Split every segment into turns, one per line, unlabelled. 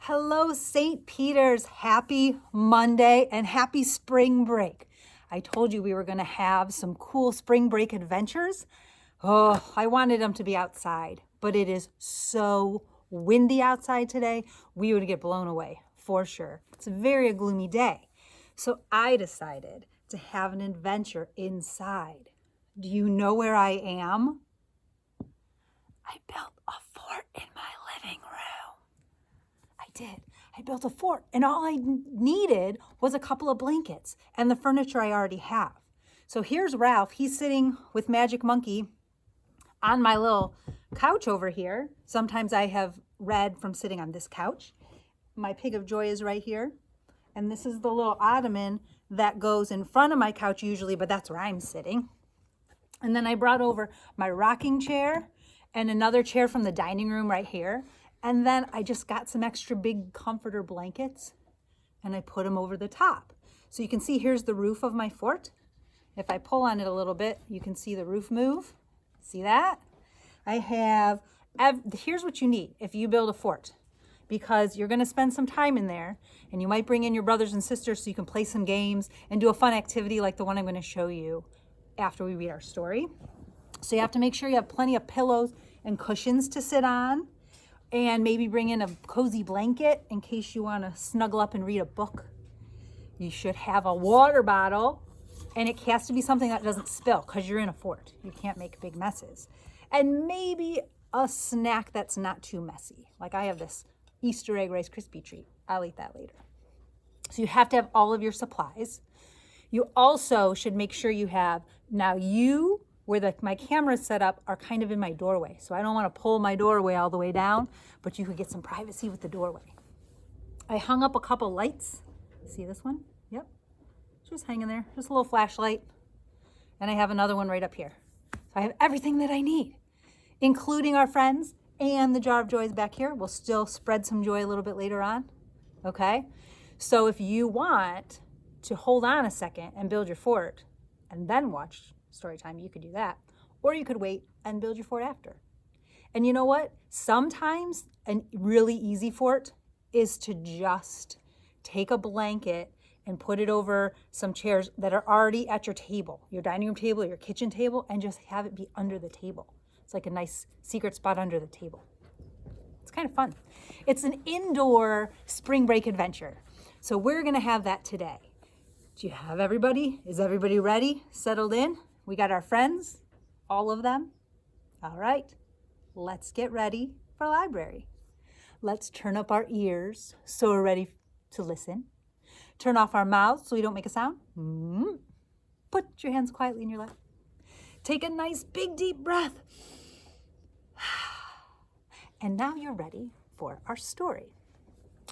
Hello, St. Peter's. Happy Monday and happy spring break. I told you we were going to have some cool spring break adventures. Oh, I wanted them to be outside, but it is so windy outside today. We would get blown away for sure. It's a very gloomy day. So I decided to have an adventure inside. Do you know where I am? I built a fort in my living room. I did. I built a fort, and all I needed was a couple of blankets and the furniture I already have. So here's Ralph. He's sitting with Magic Monkey on my little couch over here. Sometimes I have read from sitting on this couch. My Pig of Joy is right here. And this is the little ottoman that goes in front of my couch usually, but that's where I'm sitting. And then I brought over my rocking chair and another chair from the dining room right here. And then I just got some extra big comforter blankets and I put them over the top. So you can see here's the roof of my fort. If I pull on it a little bit, you can see the roof move. See that? I have, here's what you need if you build a fort, because you're going to spend some time in there and you might bring in your brothers and sisters so you can play some games and do a fun activity like the one I'm going to show you after we read our story. So you have to make sure you have plenty of pillows and cushions to sit on, and maybe bring in a cozy blanket in case you want to snuggle up and read a book. You should have a water bottle, and it has to be something that doesn't spill because you're in a fort. You can't make big messes. And maybe a snack that's not too messy. Like I have this Easter egg Rice Krispie treat. I'll eat that later. So you have to have all of your supplies. You also should make sure you have, now you, where my camera is set up, are kind of in my doorway. So I don't want to pull my doorway all the way down, but you could get some privacy with the doorway. I hung up a couple lights. See this one? Yep. Just hanging there. Just a little flashlight. And I have another one right up here. So I have everything that I need, including our friends and the jar of joy is back here. We'll still spread some joy a little bit later on. Okay? So if you want to hold on a second and build your fort and then watch story time, you could do that. Or you could wait and build your fort after. And you know what? Sometimes a really easy fort is to just take a blanket and put it over some chairs that are already at your table, your dining room table, your kitchen table, and just have it be under the table. It's like a nice secret spot under the table. It's kind of fun. It's an indoor spring break adventure. So we're going to have that today. Do you have everybody? Is everybody ready? Settled in? We got our friends, all of them. All right, let's get ready for library. Let's turn up our ears so we're ready to listen. Turn off our mouths so we don't make a sound. Put your hands quietly in your lap. Take a nice big deep breath. And now you're ready for our story.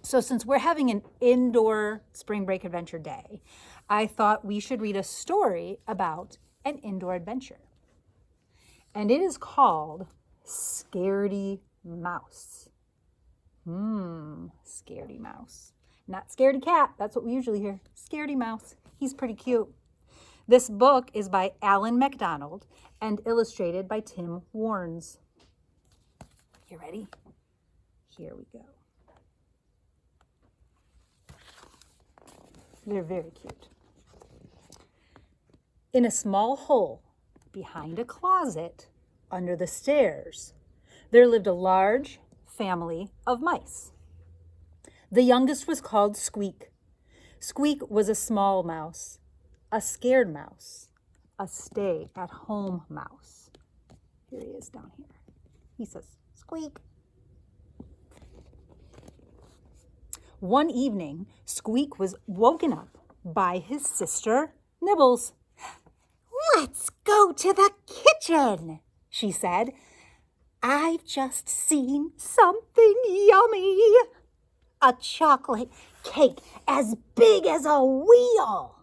So since we're having an indoor spring break adventure day, I thought we should read a story about an indoor adventure. And it is called Scaredy Mouse. Scaredy Mouse. Not Scaredy Cat, that's what we usually hear. Scaredy Mouse. He's pretty cute. This book is by MacDonald and illustrated by Tim Warnes. You ready? Here we go. They're very cute. In a small hole behind a closet under the stairs, there lived a large family of mice. The youngest was called Squeak. Squeak was a small mouse, a scared mouse, a stay-at-home mouse. Here he is down here. He says, Squeak. One evening, Squeak was woken up by his sister, Nibbles. "Let's go to the kitchen," she said. "I've just seen something yummy. A chocolate cake as big as a wheel."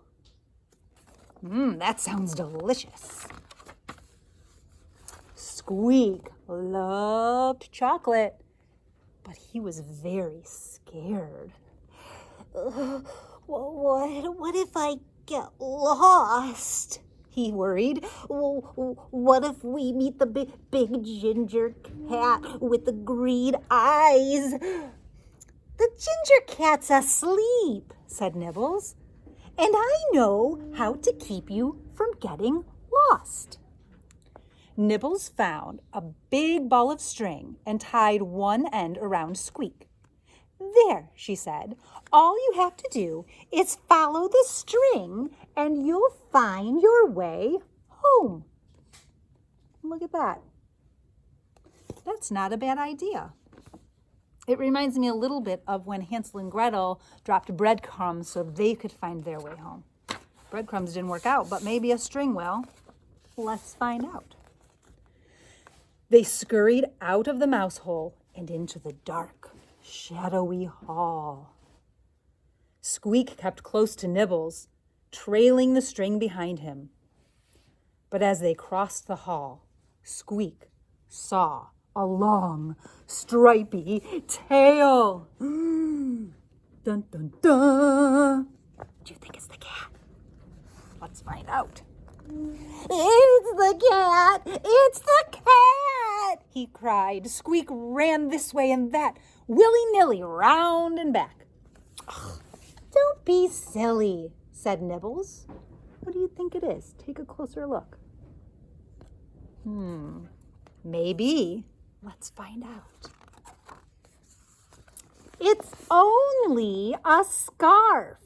That sounds delicious. Squeak loved chocolate, but he was very scared. What if I get lost?" he worried. "What if we meet the big ginger cat with the green eyes?" "The Ginger Cat's asleep, said Nibbles. And I know how to keep you from getting lost. Nibbles found a big ball of string and tied one end around Squeak. There, she said, all you have to do is follow the string and you'll find your way home. Look at that. That's not a bad idea. It reminds me a little bit of when Hansel and Gretel dropped breadcrumbs so they could find their way home. Breadcrumbs didn't work out, but maybe a string will. Let's find out. They scurried out of the mouse hole and into the dark, shadowy hall. Squeak kept close to Nibbles, trailing the string behind him. But as they crossed the hall, Squeak saw a long, stripy tail. Dun, dun, dun. Do you think it's the cat? Let's find out. It's the cat! It's the cat! He cried. Squeak ran this way and that, willy-nilly, round and back. Don't be silly, said Nibbles. What do you think it is? Take a closer look. Maybe. Let's find out. It's only a scarf.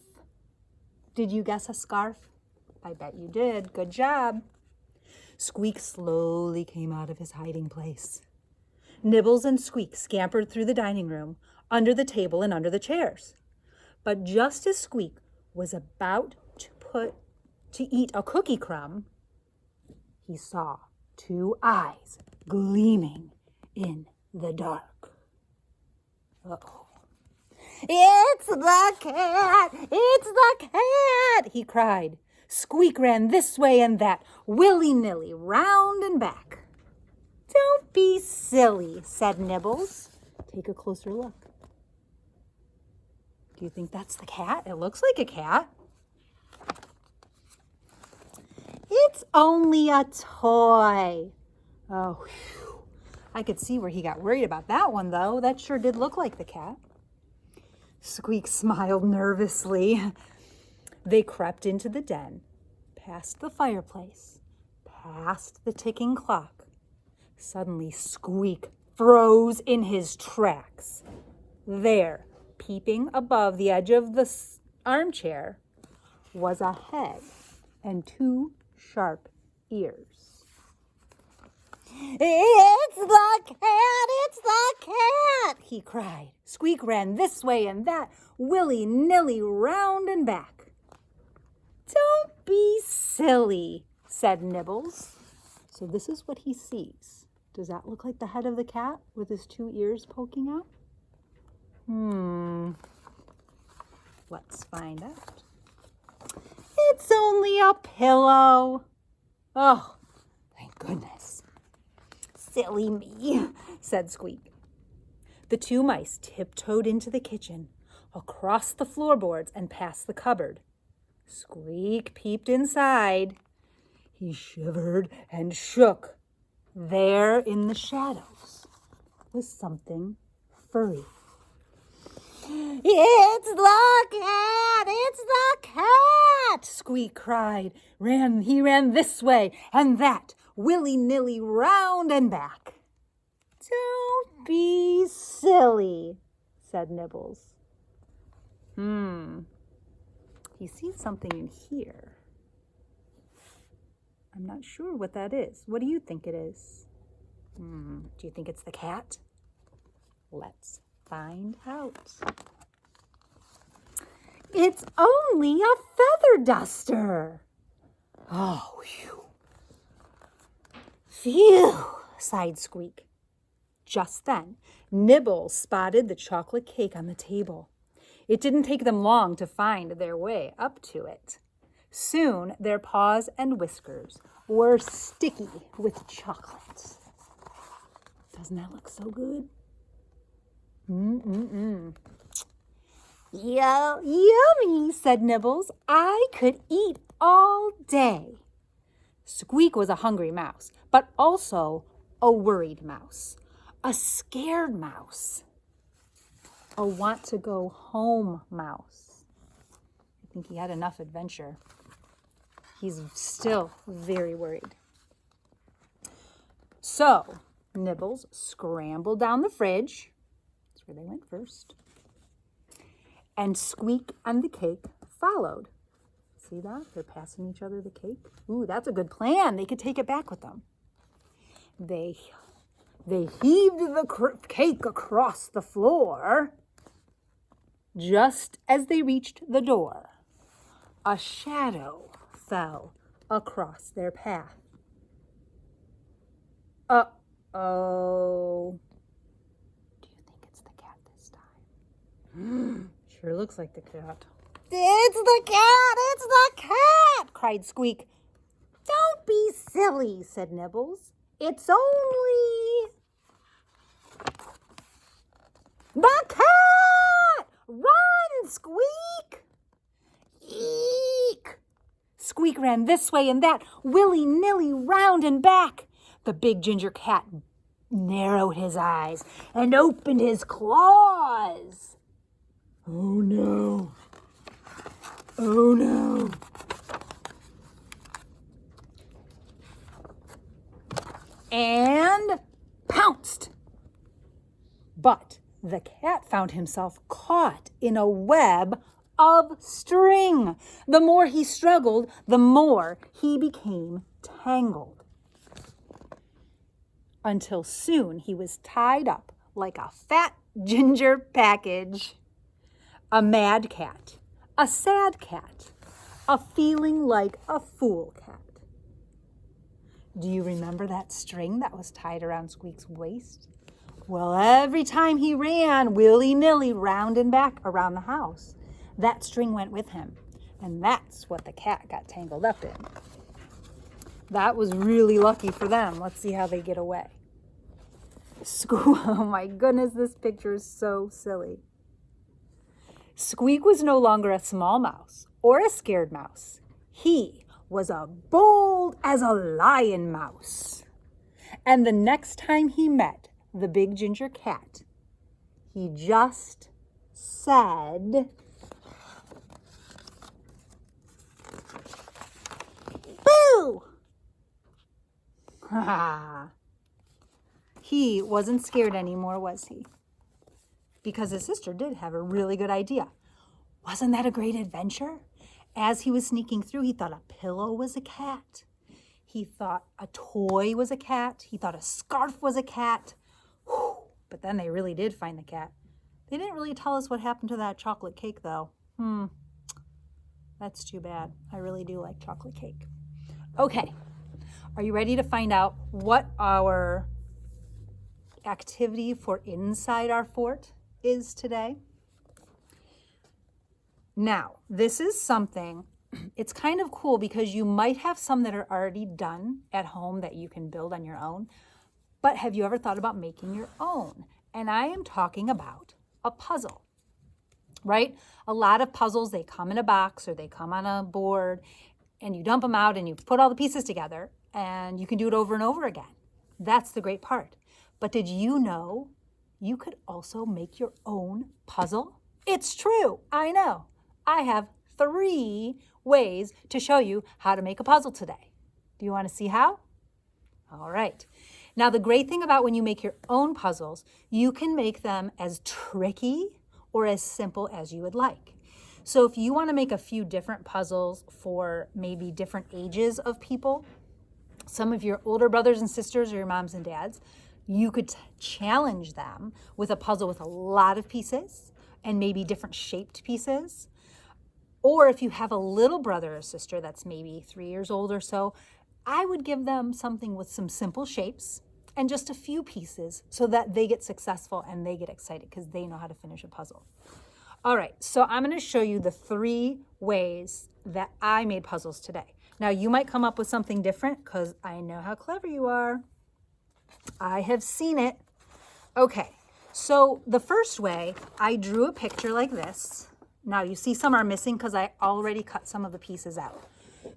Did you guess a scarf? I bet you did. Good job. Squeak slowly came out of his hiding place. Nibbles and Squeak scampered through the dining room, under the table and under the chairs. But just as Squeak was about to eat a cookie crumb, he saw two eyes gleaming in the dark. Uh-oh. It's the cat! It's the cat! He cried. Squeak ran this way and that, willy-nilly, round and back. Don't be silly, said Nibbles. Take a closer look. Do you think that's the cat? It looks like a cat. It's only a toy. Oh, whew. I could see where he got worried about that one, though. That sure did look like the cat. Squeak smiled nervously. They crept into the den, past the fireplace, past the ticking clock. Suddenly, Squeak froze in his tracks. There, peeping above the edge of the armchair, was a head and two sharp ears. It's the cat! It's the cat! He cried. Squeak ran this way and that, willy-nilly, round and back. Don't be silly, said Nibbles. So this is what he sees. Does that look like the head of the cat with his two ears poking out? Let's find out. It's only a pillow. Oh, thank goodness. Silly me, said Squeak. The two mice tiptoed into the kitchen, across the floorboards and past the cupboard. Squeak peeped inside. He shivered and shook. There in the shadows was something furry. It's the cat! It's the cat! Squeak cried. He ran this way and that, willy-nilly, round and back. Don't be silly, said Nibbles. He sees something in here. I'm not sure what that is. What do you think it is? Do you think it's the cat? Let's find out. It's only a feather duster. Oh, phew. Phew, sighed Squeak. Just then, Nibbles spotted the chocolate cake on the table. It didn't take them long to find their way up to it. Soon, their paws and whiskers were sticky with chocolate. Doesn't that look so good? Yummy, said Nibbles. I could eat all day. Squeak was a hungry mouse, but also a worried mouse, a scared mouse. a want to go home mouse. I think he had enough adventure. He's still very worried. So Nibbles scrambled down the fridge. That's where they went first. And Squeak and the cake followed. See that? They're passing each other the cake. Ooh, that's a good plan. They could take it back with them. They heaved the cake across the floor. Just as they reached the door, a shadow fell across their path. Uh-oh. Do you think it's the cat this time? Sure looks like the cat. It's the cat! It's the cat! Cried Squeak. Don't be silly, said Nibbles. It's only the cat! Run, Squeak! Eek! Squeak ran this way and that, willy-nilly round and back. The big ginger cat narrowed his eyes and opened his claws. Oh no! Oh no! And pounced. But the cat found himself caught in a web of string. The more he struggled, the more he became tangled. Until soon he was tied up like a fat ginger package. A mad cat, a sad cat, a feeling like a fool cat. Do you remember that string that was tied around Squeak's waist? Well, every time he ran willy-nilly round and back around the house, that string went with him. And that's what the cat got tangled up in. That was really lucky for them. Let's see how they get away. Oh my goodness, this picture is so silly. Squeak was no longer a small mouse or a scared mouse. He was as bold as a lion mouse. And the next time he met the big ginger cat, he just said, "Boo!" He wasn't scared anymore, was he? Because his sister did have a really good idea. Wasn't that a great adventure? As he was sneaking through, he thought a pillow was a cat. He thought a toy was a cat. He thought a scarf was a cat. Whew. But then they really did find the cat. They didn't really tell us what happened to that chocolate cake, though. That's too bad. I really do like chocolate cake. Okay, are you ready to find out what our activity for inside our fort is today? Now, this is something, it's kind of cool because you might have some that are already done at home that you can build on your own, but have you ever thought about making your own? And I am talking about a puzzle, right? A lot of puzzles, they come in a box or they come on a board and you dump them out and you put all the pieces together and you can do it over and over again. That's the great part. But did you know you could also make your own puzzle? It's true, I know. I have 3 ways to show you how to make a puzzle today. Do you want to see how? All right. Now, the great thing about when you make your own puzzles, you can make them as tricky or as simple as you would like. So if you want to make a few different puzzles for maybe different ages of people, some of your older brothers and sisters or your moms and dads, you could challenge them with a puzzle with a lot of pieces and maybe different shaped pieces. Or if you have a little brother or sister that's maybe 3 years old or so, I would give them something with some simple shapes and just a few pieces so that they get successful and they get excited because they know how to finish a puzzle. All right, so I'm going to show you the 3 ways that I made puzzles today. Now, you might come up with something different because I know how clever you are. I have seen it. Okay, so the first way, I drew a picture like this. Now, you see some are missing because I already cut some of the pieces out.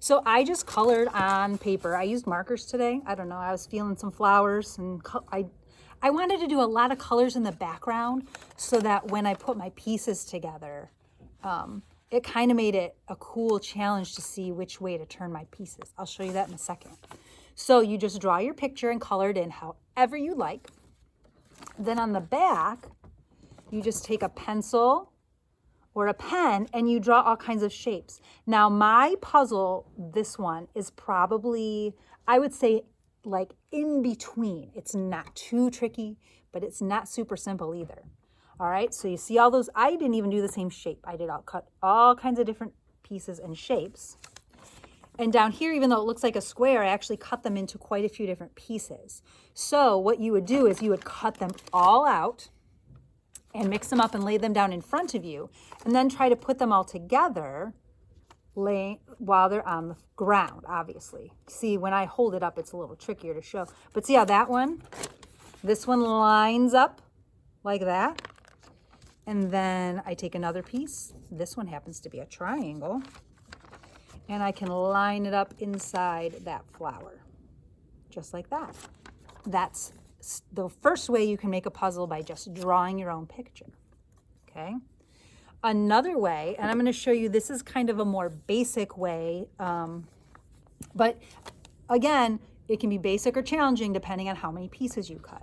So I just colored on paper. I used markers today. I don't know. I was feeling some flowers and I I wanted to do a lot of colors in the background so that when I put my pieces together, it kind of made it a cool challenge to see which way to turn my pieces. I'll show you that in a second. So you just draw your picture and color it in however you like. Then on the back, you just take a pencil or a pen and you draw all kinds of shapes. Now my puzzle, this one, is probably, I would say, like in between. It's not too tricky, but it's not super simple either. All right, so you see all those, I didn't even do the same shape. I'll cut all kinds of different pieces and shapes. And down here, even though it looks like a square, I actually cut them into quite a few different pieces. So what you would do is you would cut them all out and mix them up and lay them down in front of you, and then try to put them all together while they're on the ground, obviously. See, when I hold it up, it's a little trickier to show. But see how that one, this one lines up like that. And then I take another piece. This one happens to be a triangle. And I can line it up inside that flower, just like that. That's the first way you can make a puzzle, by just drawing your own picture, okay? Another way, and I'm going to show you, this is kind of a more basic way, but again, it can be basic or challenging depending on how many pieces you cut.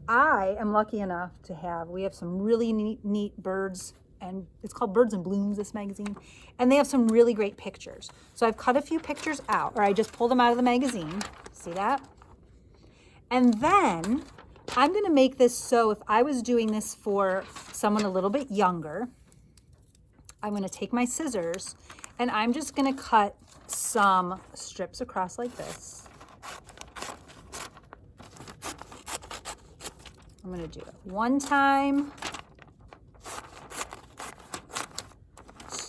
I am lucky enough to have, we have some really neat birds, and it's called Birds and Blooms, this magazine, and they have some really great pictures. So I've cut a few pictures out, or I just pulled them out of the magazine. See that? And then I'm going to make this so if I was doing this for someone a little bit younger, I'm going to take my scissors and I'm just going to cut some strips across like this. I'm going to do it one time,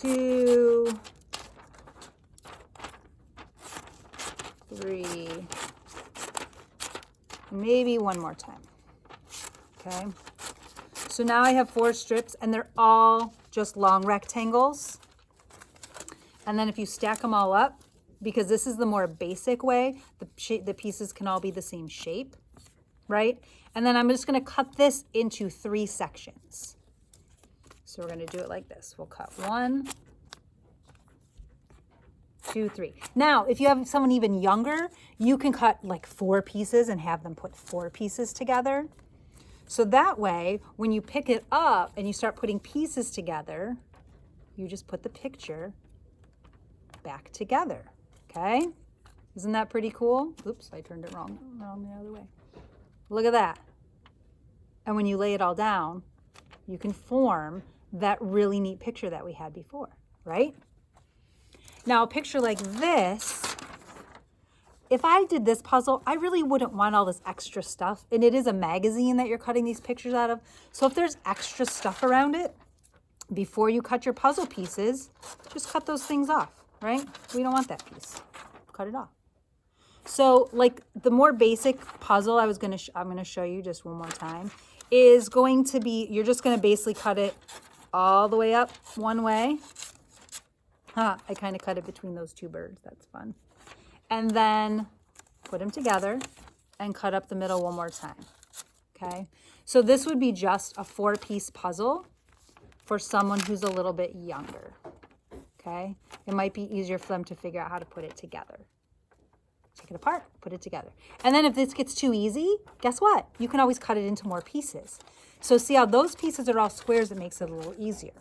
2, 3, maybe one more time. Okay, so now I have 4 strips and they're all just long rectangles. And then if you stack them all up, because this is the more basic way, the pieces can all be the same shape, right? And then I'm just going to cut this into 3 sections. So we're going to do it like this. We'll cut 1, 2, 3. Now, if you have someone even younger, you can cut like 4 pieces and have them put 4 pieces together. So that way, when you pick it up and you start putting pieces together, you just put the picture back together, okay? Isn't that pretty cool? Oops, I turned it wrong the other way. Look at that. And when you lay it all down, you can form that really neat picture that we had before, right? Now, a picture like this, if I did this puzzle, I really wouldn't want all this extra stuff. And it is a magazine that you're cutting these pictures out of. So if there's extra stuff around it, before you cut your puzzle pieces, just cut those things off, right? We don't want that piece. Cut it off. So like the more basic puzzle I'm going to show you just one more time is going to be, you're just going to basically cut it all the way up one way. I kind of cut it between those 2 birds. That's fun. And then put them together and cut up the middle one more time. Okay. So this would be just a 4-piece puzzle for someone who's a little bit younger. Okay. It might be easier for them to figure out how to put it together. Take it apart, put it together. And then if this gets too easy, guess what? You can always cut it into more pieces. So see how those pieces are all squares, it makes it a little easier.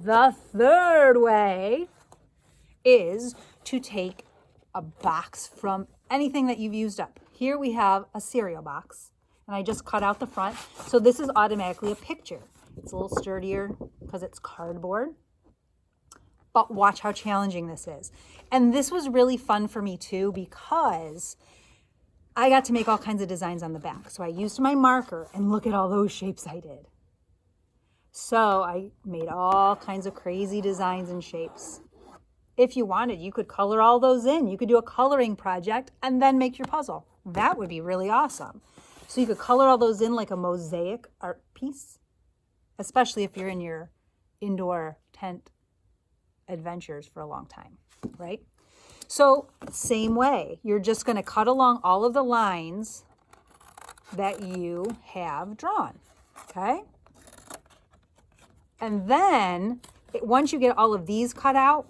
The third way is to take a box from anything that you've used up. Here we have a cereal box, and I just cut out the front. So this is automatically a picture. It's a little sturdier because it's cardboard. But watch how challenging this is. And this was really fun for me too, because I got to make all kinds of designs on the back. So I used my marker, and look at all those shapes I did. So I made all kinds of crazy designs and shapes. If you wanted, you could color all those in. You could do a coloring project and then make your puzzle. That would be really awesome. So you could color all those in like a mosaic art piece, especially if you're in your indoor tent adventures for a long time, right? So same way, you're just going to cut along all of the lines that you have drawn, okay? And then once you get all of these cut out,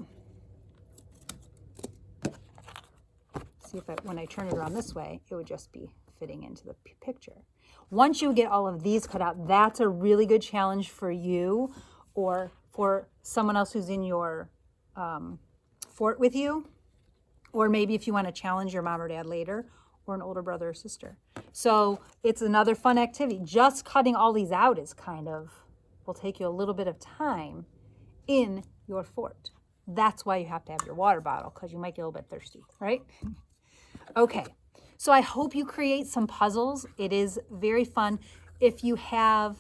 see if when I turn it around this way, it would just be fitting into the picture. Once you get all of these cut out, that's a really good challenge for you or for someone else who's in your fort with you, or maybe if you want to challenge your mom or dad later, or an older brother or sister. So it's another fun activity. Just cutting all these out is will take you a little bit of time in your fort. That's why you have to have your water bottle, because you might get a little bit thirsty, right? Okay, so I hope you create some puzzles. It is very fun. If you have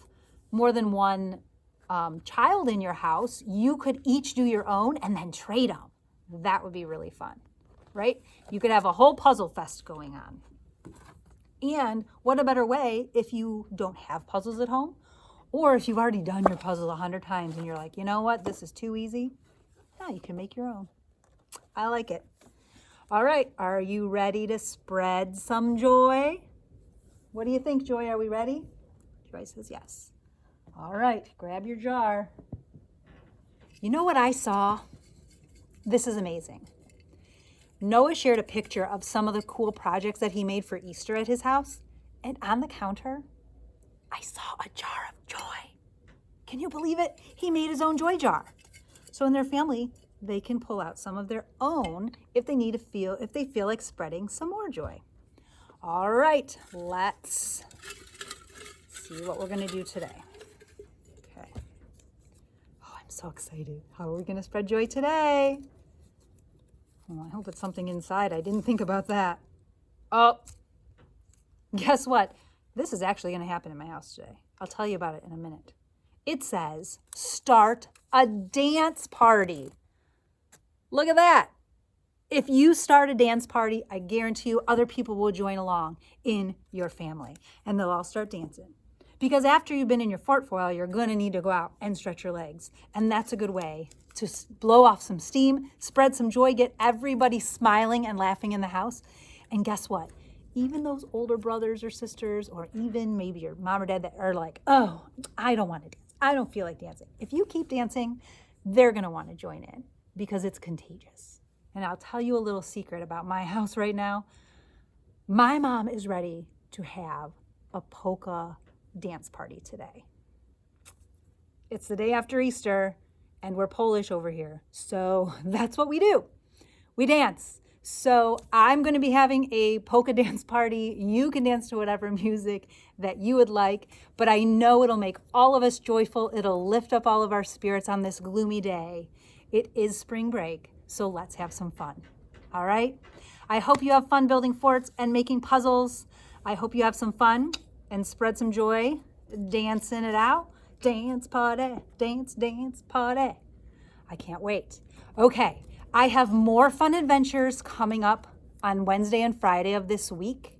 more than one child in your house, you could each do your own and then trade them. That would be really fun, right? You could have a whole puzzle fest going on. And what a better way if you don't have puzzles at home, or if you've already done your puzzle 100 times and you're like, you know what, this is too easy. Yeah, you can make your own. I like it. All right, are you ready to spread some joy? What do you think, Joy? Are we ready? Joy says yes. All right, grab your jar. You know what I saw? This is amazing. Noah shared a picture of some of the cool projects that he made for Easter at his house. And on the counter, I saw a jar of joy. Can you believe it? He made his own joy jar. So in their family, they can pull out some of their own if they feel like spreading some more joy. All right, let's see what we're going to do today. Okay. Oh, I'm so excited. How are we going to spread joy today? Oh, I hope it's something inside. I didn't think about that. Oh, guess what? This is actually going to happen in my house today. I'll tell you about it in a minute. It says, start a dance party. Look at that. If you start a dance party, I guarantee you other people will join along in your family, and they'll all start dancing. Because after you've been in your fort for a while, you're going to need to go out and stretch your legs. And that's a good way to blow off some steam, spread some joy, get everybody smiling and laughing in the house. And guess what? Even those older brothers or sisters, or even maybe your mom or dad that are like, oh, I don't want to dance. I don't feel like dancing. If you keep dancing, they're going to want to join in because it's contagious. And I'll tell you a little secret about my house right now. My mom is ready to have a polka dance party today. It's the day after Easter, and we're Polish over here. So that's what we do. We dance. So I'm going to be having a polka dance party. You can dance to whatever music that you would like, but I know it'll make all of us joyful. It'll lift up all of our spirits on this gloomy day. It is spring break, so let's have some fun. All right? I hope you have fun building forts and making puzzles. I hope you have some fun and spread some joy, dancing it out. Dance party, dance party. I can't wait. Okay. I have more fun adventures coming up on Wednesday and Friday of this week.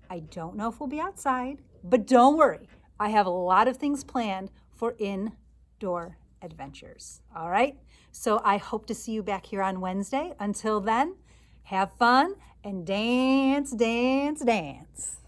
I don't know if we'll be outside, but don't worry. I have a lot of things planned for indoor adventures. All right? So I hope to see you back here on Wednesday. Until then, have fun and dance, dance, dance.